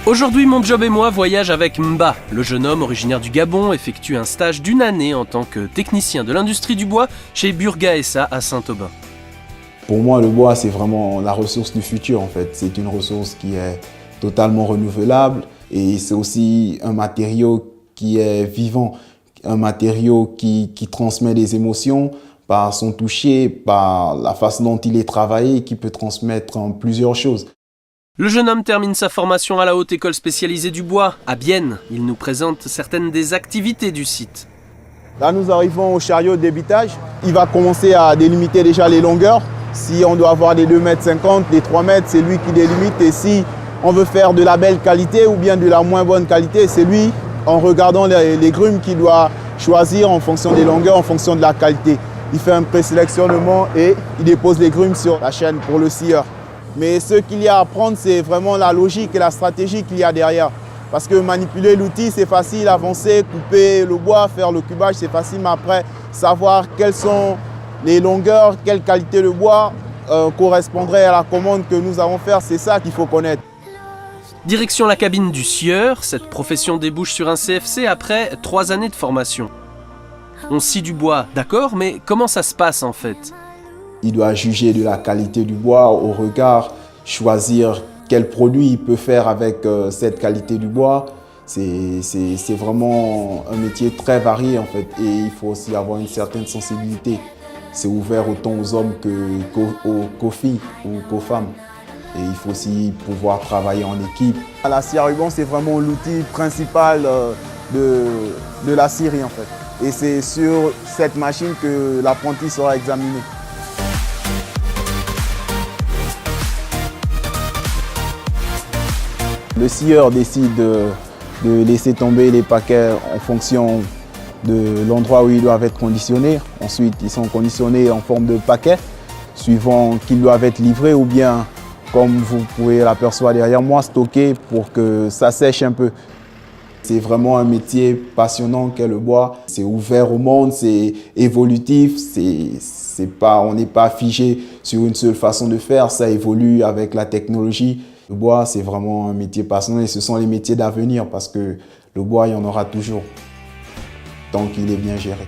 Aujourd'hui, mon job et moi voyage avec Mba. Le jeune homme originaire du Gabon effectue un stage d'une année en tant que technicien de l'industrie du bois chez Burga SA à Saint-Aubin. Pour moi, le bois, c'est vraiment la ressource du futur en fait. C'est une ressource qui est totalement renouvelable et c'est aussi un matériau qui est vivant, un matériau qui transmet des émotions par son toucher, par la façon dont il est travaillé, qui peut transmettre en plusieurs choses. Le jeune homme termine sa formation à la Haute École spécialisée du bois, à Bienne. Il nous présente certaines des activités du site. Là, nous arrivons au chariot de débitage. Il va commencer à délimiter déjà les longueurs. Si on doit avoir des 2,50 m, des 3 m, c'est lui qui délimite. Et si on veut faire de la belle qualité ou bien de la moins bonne qualité, c'est lui, en regardant les grumes, qui doit choisir en fonction des longueurs, en fonction de la qualité. Il fait un présélectionnement et il dépose les grumes sur la chaîne pour le scieur. Mais ce qu'il y a à apprendre, c'est vraiment la logique et la stratégie qu'il y a derrière. Parce que manipuler l'outil, c'est facile, avancer, couper le bois, faire le cubage, c'est facile. Mais après, savoir quelles sont les longueurs, quelle qualité de bois correspondrait à la commande que nous allons faire, c'est ça qu'il faut connaître. Direction la cabine du scieur, cette profession débouche sur un CFC après 3 années de formation. On scie du bois, d'accord, mais comment ça se passe en fait ? Il doit juger de la qualité du bois au regard, choisir quel produit il peut faire avec cette qualité du bois. C'est vraiment un métier très varié en fait et il faut aussi avoir une certaine sensibilité. C'est ouvert autant aux hommes qu'aux filles ou qu'aux femmes. Et il faut aussi pouvoir travailler en équipe. La scie à ruban, c'est vraiment l'outil principal de la scierie en fait. Et c'est sur cette machine que l'apprenti sera examiné. Le scieur décide de laisser tomber les paquets en fonction de l'endroit où ils doivent être conditionnés. Ensuite, ils sont conditionnés en forme de paquets, suivant qu'ils doivent être livrés ou bien, comme vous pouvez l'apercevoir derrière moi, stockés pour que ça sèche un peu. C'est vraiment un métier passionnant qu'est le bois. C'est ouvert au monde, c'est évolutif, on n'est pas figé sur une seule façon de faire, ça évolue avec la technologie. Le bois, c'est vraiment un métier passionnant et ce sont les métiers d'avenir parce que le bois, il y en aura toujours tant qu'il est bien géré.